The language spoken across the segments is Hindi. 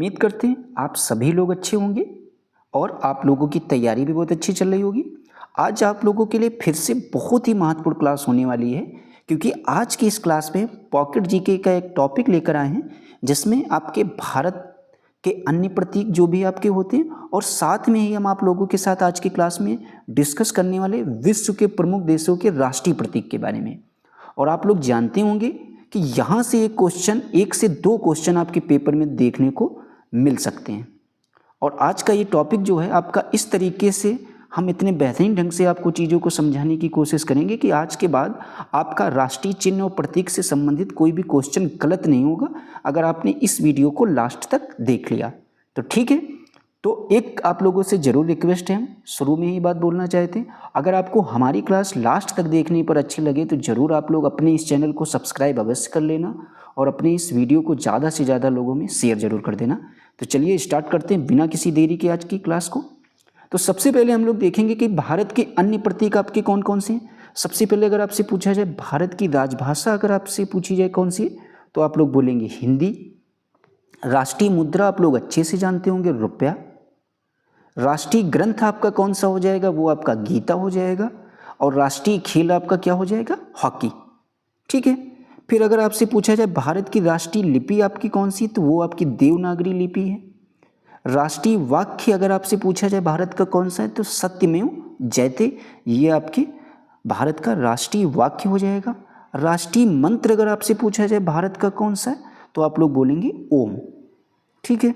उम्मीद करते हैं आप सभी लोग अच्छे होंगे और आप लोगों की तैयारी भी बहुत अच्छी चल रही होगी। आज आप लोगों के लिए फिर से बहुत ही महत्वपूर्ण क्लास होने वाली है, क्योंकि आज की इस क्लास में पॉकेट जीके का एक टॉपिक लेकर आए हैं जिसमें आपके भारत के अन्य प्रतीक जो भी आपके होते हैं, और साथ में ही हम आप लोगों के साथ आज की क्लास में डिस्कस करने वाले विश्व के प्रमुख देशों के राष्ट्रीय प्रतीक के बारे में। और आप लोग जानते होंगे कि यहाँ से एक से दो क्वेश्चन आपके पेपर में देखने को मिल सकते हैं। और आज का ये टॉपिक जो है आपका इस तरीके से हम इतने बेहतरीन ढंग से आपको चीज़ों को समझाने की कोशिश करेंगे कि आज के बाद आपका राष्ट्रीय चिन्ह और प्रतीक से संबंधित कोई भी क्वेश्चन गलत नहीं होगा, अगर आपने इस वीडियो को लास्ट तक देख लिया तो। ठीक है, तो एक आप लोगों से ज़रूर रिक्वेस्ट है, हम शुरू में ही बात बोलना चाहते हैं, अगर आपको हमारी क्लास लास्ट तक देखने पर अच्छी लगे तो ज़रूर आप लोग अपने इस चैनल को सब्सक्राइब अवश्य कर लेना और अपने इस वीडियो को ज़्यादा से ज़्यादा लोगों में शेयर ज़रूर कर देना। तो चलिए स्टार्ट करते हैं बिना किसी देरी के आज की क्लास को। तो सबसे पहले हम लोग देखेंगे कि भारत के अन्य प्रतीक आपके कौन कौन से हैं। सबसे पहले अगर आपसे पूछा जाए भारत की राजभाषा अगर आपसे पूछी जाए कौन सी है, तो आप लोग बोलेंगे हिंदी। राष्ट्रीय मुद्रा आप लोग अच्छे से जानते होंगे, रुपया। राष्ट्रीय ग्रंथ आपका कौन सा हो जाएगा, वो आपका गीता हो जाएगा। और राष्ट्रीय खेल आपका क्या हो जाएगा, हॉकी। ठीक है, फिर अगर आपसे पूछा जाए भारत की राष्ट्रीय लिपि आपकी कौन सी, तो वो आपकी देवनागरी लिपि है। राष्ट्रीय वाक्य अगर आपसे पूछा जाए भारत का कौन सा है, तो सत्यमेव जयते, ये आपके भारत का राष्ट्रीय वाक्य हो जाएगा। राष्ट्रीय मंत्र अगर आपसे पूछा जाए भारत का कौन सा है, तो आप लोग बोलेंगे ओम। ठीक है,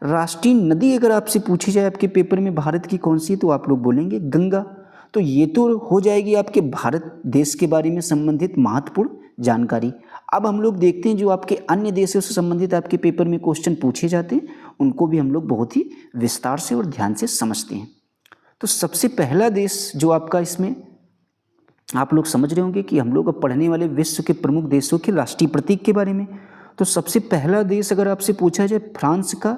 राष्ट्रीय नदी अगर आपसे पूछी जाए आपके पेपर में भारत की कौन सी है, तो आप लोग बोलेंगे गंगा। तो ये तो हो जाएगी आपके भारत देश के बारे में संबंधित महत्वपूर्ण जानकारी। अब हम लोग देखते हैं जो आपके अन्य देशों से संबंधित आपके पेपर में क्वेश्चन पूछे जाते हैं, उनको भी हम लोग बहुत ही विस्तार से और ध्यान से समझते हैं। तो सबसे पहला देश जो आपका इसमें आप लोग समझ रहे होंगे कि हम लोग अब पढ़ने वाले विश्व के प्रमुख देशों के राष्ट्रीय प्रतीक के बारे में। तो सबसे पहला देश अगर आपसे पूछा जाए फ्रांस का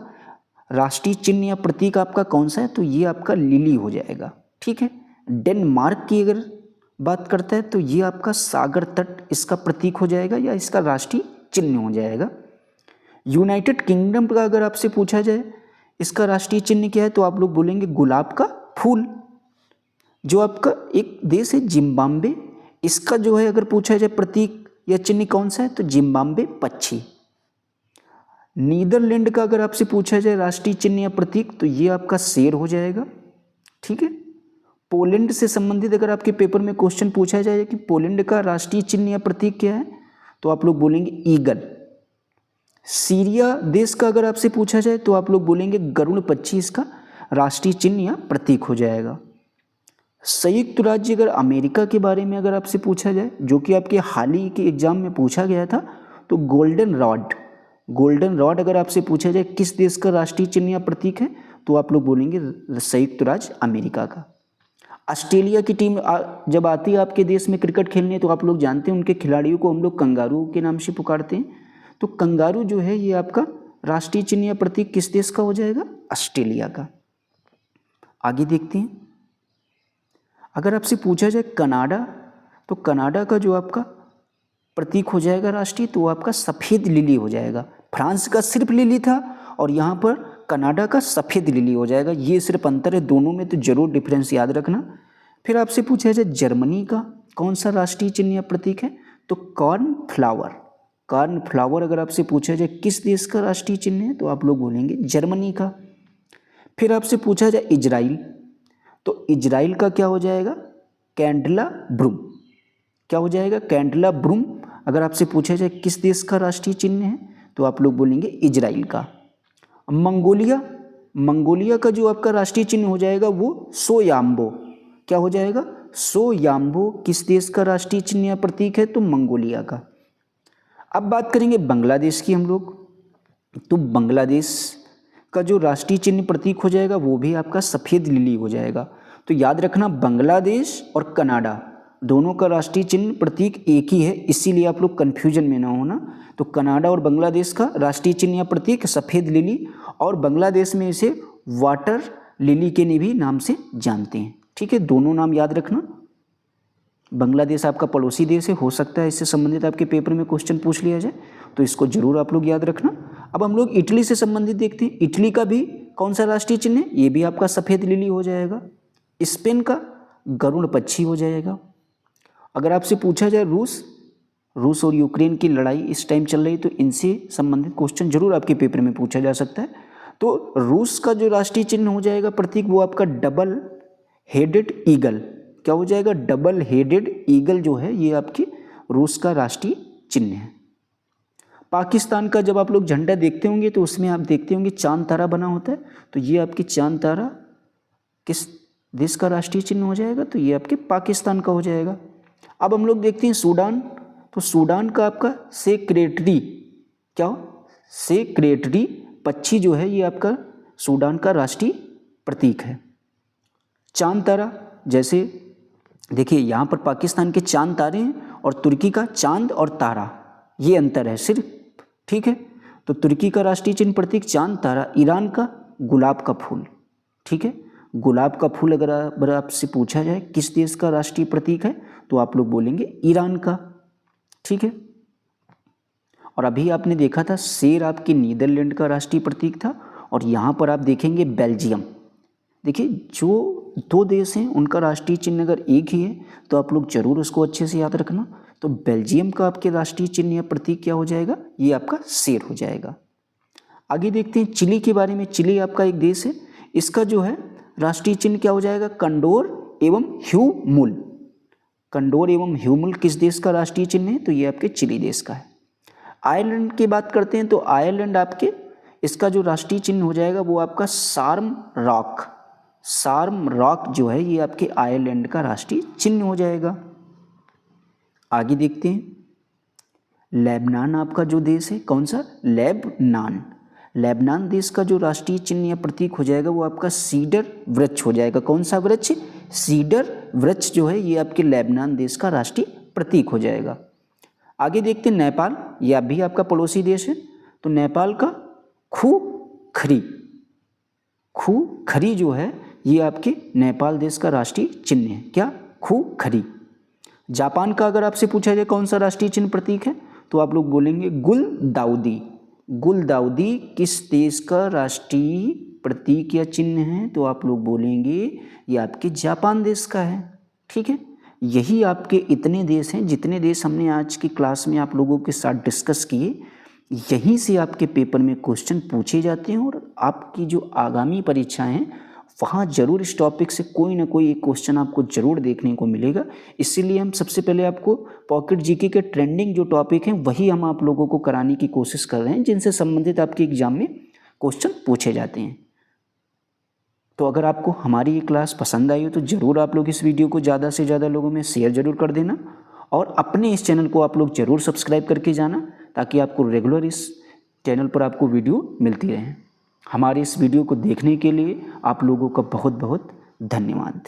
राष्ट्रीय चिन्ह या प्रतीक आपका कौन सा है, तो ये आपका लिली हो जाएगा। ठीक है, डेनमार्क की अगर बात करता है तो ये आपका सागर तट इसका प्रतीक हो जाएगा या इसका राष्ट्रीय चिन्ह हो जाएगा। यूनाइटेड किंगडम का अगर आपसे पूछा जाए इसका राष्ट्रीय चिन्ह क्या है, तो आप लोग बोलेंगे गुलाब का फूल। जो आपका एक देश है जिम्बाब्वे, इसका जो है अगर पूछा जाए प्रतीक या चिन्ह कौन सा है, तो जिम्बाब्वे पक्षी। नीदरलैंड का अगर आपसे पूछा जाए राष्ट्रीय चिन्ह या प्रतीक, तो ये आपका शेर हो जाएगा। ठीक है, पोलैंड से संबंधित अगर आपके पेपर में क्वेश्चन पूछा जाए कि पोलैंड का राष्ट्रीय चिन्ह या प्रतीक क्या है, तो आप लोग बोलेंगे ईगल। सीरिया देश का अगर आपसे पूछा जाए तो आप लोग बोलेंगे गरुड़ पक्षी इसका राष्ट्रीय चिन्ह या प्रतीक हो जाएगा। संयुक्त राज्य अगर अमेरिका के बारे में अगर आपसे पूछा जाए, जो कि आपके हाल ही के एग्जाम में पूछा गया था, तो गोल्डन रॉड अगर आपसे पूछा जाए किस देश का राष्ट्रीय चिन्ह या प्रतीक है, तो आप लोग बोलेंगे संयुक्त राज्य अमेरिका का। ऑस्ट्रेलिया की टीम जब आती है आपके देश में क्रिकेट खेलने, तो आप लोग जानते हैं उनके खिलाड़ियों को हम लोग कंगारू के नाम से पुकारते हैं। तो कंगारू जो है ये आपका राष्ट्रीय चिन्ह या प्रतीक किस देश का हो जाएगा, ऑस्ट्रेलिया का। आगे देखते हैं, अगर आपसे पूछा जाए कनाडा, तो कनाडा का जो आपका प्रतीक हो जाएगा राष्ट्रीय, तो आपका सफ़ेद लिली हो जाएगा। फ्रांस का सिर्फ लिली था और यहाँ पर कनाडा का सफ़ेद लिली हो जाएगा। ये सिर्फ अंतर है दोनों में, तो जरूर डिफरेंस याद रखना। फिर आपसे पूछा जाए जर्मनी का कौन सा राष्ट्रीय चिन्ह या प्रतीक है, तो कॉर्नफ्लावर अगर आपसे पूछा जाए किस देश का राष्ट्रीय चिन्ह है, तो आप लोग बोलेंगे जर्मनी का। फिर आपसे पूछा जाए इजराइल, तो इजराइल का क्या हो जाएगा, कैंडलाब्रूम। क्या हो जाएगा, कैंडलाब्रूम। अगर आपसे पूछा जाए किस देश का राष्ट्रीय चिन्ह है, तो आप लोग बोलेंगे इजराइल का। मंगोलिया का जो आपका राष्ट्रीय चिन्ह हो जाएगा वो सोयाम्बो। क्या हो जाएगा, सोयाम्बो किस देश का राष्ट्रीय चिन्ह या प्रतीक है, तो मंगोलिया का। अब बात करेंगे बांग्लादेश की हम लोग, तो बांग्लादेश का जो राष्ट्रीय चिन्ह प्रतीक हो जाएगा वो भी आपका सफ़ेद लिली हो जाएगा। तो याद रखना बांग्लादेश और कनाडा दोनों का राष्ट्रीय चिन्ह प्रतीक एक ही है, इसीलिए आप लोग कन्फ्यूजन में ना होना। तो कनाडा और बांग्लादेश का राष्ट्रीय चिन्ह या प्रतीक सफ़ेद लिली, और बांग्लादेश में इसे वाटर लिली के भी नाम से जानते हैं। ठीक है, दोनों नाम याद रखना। बांग्लादेश आपका पड़ोसी देश है, हो सकता है इससे संबंधित आपके पेपर में क्वेश्चन पूछ लिया जाए, तो इसको जरूर आप लोग याद रखना। अब हम लोग इटली से संबंधित देखते हैं। इटली का भी कौन सा राष्ट्रीय चिन्ह है? ये भी आपका सफ़ेद लिली हो जाएगा। स्पेन का गरुड़ पक्षी हो जाएगा। अगर आपसे पूछा जाए रूस और यूक्रेन की लड़ाई इस टाइम चल रही, तो इनसे संबंधित क्वेश्चन जरूर आपके पेपर में पूछा जा सकता है। तो रूस का जो राष्ट्रीय चिन्ह हो जाएगा प्रतीक, वो आपका डबल हेडेड ईगल। क्या हो जाएगा? डबल हेडेड ईगल जो है ये आपके रूस का राष्ट्रीय चिन्ह है। पाकिस्तान का जब आप लोग झंडा देखते होंगे तो उसमें आप देखते होंगे चांद तारा बना होता है, तो ये आपकी चांद तारा किस देश का राष्ट्रीय चिन्ह हो जाएगा? तो ये आपके पाकिस्तान का हो जाएगा। अब हम लोग देखते हैं सूडान, तो सूडान का आपका सेक्रेटरी, क्या हो? सेक्रेटरी पक्षी जो है ये आपका सूडान का राष्ट्रीय प्रतीक है। चांद तारा, जैसे देखिए यहाँ पर पाकिस्तान के चांद तारे हैं और तुर्की का चांद और तारा, ये अंतर है सिर्फ, ठीक है। तो तुर्की का राष्ट्रीय चिन्ह प्रतीक चांद तारा, ईरान का गुलाब का फूल, ठीक है। गुलाब का फूल अगर आपसे पूछा जाए किस देश का राष्ट्रीय प्रतीक है, तो आप लोग बोलेंगे ईरान का, ठीक है। और अभी आपने देखा था शेर आपके नीदरलैंड का राष्ट्रीय प्रतीक था, और यहाँ पर आप देखेंगे बेल्जियम। देखिए जो दो देश हैं उनका राष्ट्रीय चिन्ह अगर एक ही है तो आप लोग जरूर उसको अच्छे से याद रखना। तो बेल्जियम का आपके राष्ट्रीय चिन्ह या प्रतीक क्या हो जाएगा? ये आपका शेर हो जाएगा। आगे देखते हैं चिली के बारे में। चिली आपका एक देश है, इसका जो है राष्ट्रीय चिन्ह क्या हो जाएगा? कंडोर एवं ह्यूमुल। कंडोर एवं ह्यूमुल किस देश का राष्ट्रीय चिन्ह है? तो ये आपके चिली देश का है। आयरलैंड की बात करते हैं तो आयरलैंड आपके इसका जो राष्ट्रीय चिन्ह हो जाएगा वो आपका शार्म रॉक। शार्म रॉक जो है ये आपके आयरलैंड का राष्ट्रीय चिन्ह हो जाएगा। आगे देखते हैं लेबनान आपका जो देश है, कौन सा? लेबनान। लेबनान देश का जो राष्ट्रीय चिन्ह या प्रतीक हो जाएगा वो आपका सीडर वृक्ष हो जाएगा। कौन सा वृक्ष? सीडर वृक्ष जो है ये आपके लेबनान देश का राष्ट्रीय प्रतीक हो जाएगा। आगे देखते हैं नेपाल, यह भी आपका पड़ोसी देश है। तो नेपाल का खूखरी, खूखरी जो है ये आपके नेपाल देश का राष्ट्रीय चिन्ह है। क्या? खूखरी। जापान का अगर आपसे पूछा जाए कौन सा राष्ट्रीय चिन्ह प्रतीक है, तो आप लोग बोलेंगे गुलदाउदी। गुलदाउदी किस देश का राष्ट्रीय प्रतीक या चिन्ह है? तो आप लोग बोलेंगे ये आपके जापान देश का है, ठीक है। यही आपके इतने देश हैं, जितने देश हमने आज की क्लास में आप लोगों के साथ डिस्कस किए, यहीं से आपके पेपर में क्वेश्चन पूछे जाते हैं। और आपकी जो आगामी परीक्षाएं हैं वहाँ जरूर इस टॉपिक से कोई ना कोई एक क्वेश्चन आपको जरूर देखने को मिलेगा। इसीलिए हम सबसे पहले आपको पॉकेट जीके के ट्रेंडिंग जो टॉपिक हैं वही हम आप लोगों को कराने की कोशिश कर रहे हैं, जिनसे संबंधित आपके एग्जाम में क्वेश्चन पूछे जाते हैं। तो अगर आपको हमारी ये क्लास पसंद आई हो तो ज़रूर आप लोग इस वीडियो को ज़्यादा से ज़्यादा लोगों में शेयर जरूर कर देना, और अपने इस चैनल को आप लोग ज़रूर सब्सक्राइब करके जाना, ताकि आपको रेगुलर इस चैनल पर आपको वीडियो मिलती रहे। हमारे इस वीडियो को देखने के लिए आप लोगों का बहुत बहुत धन्यवाद।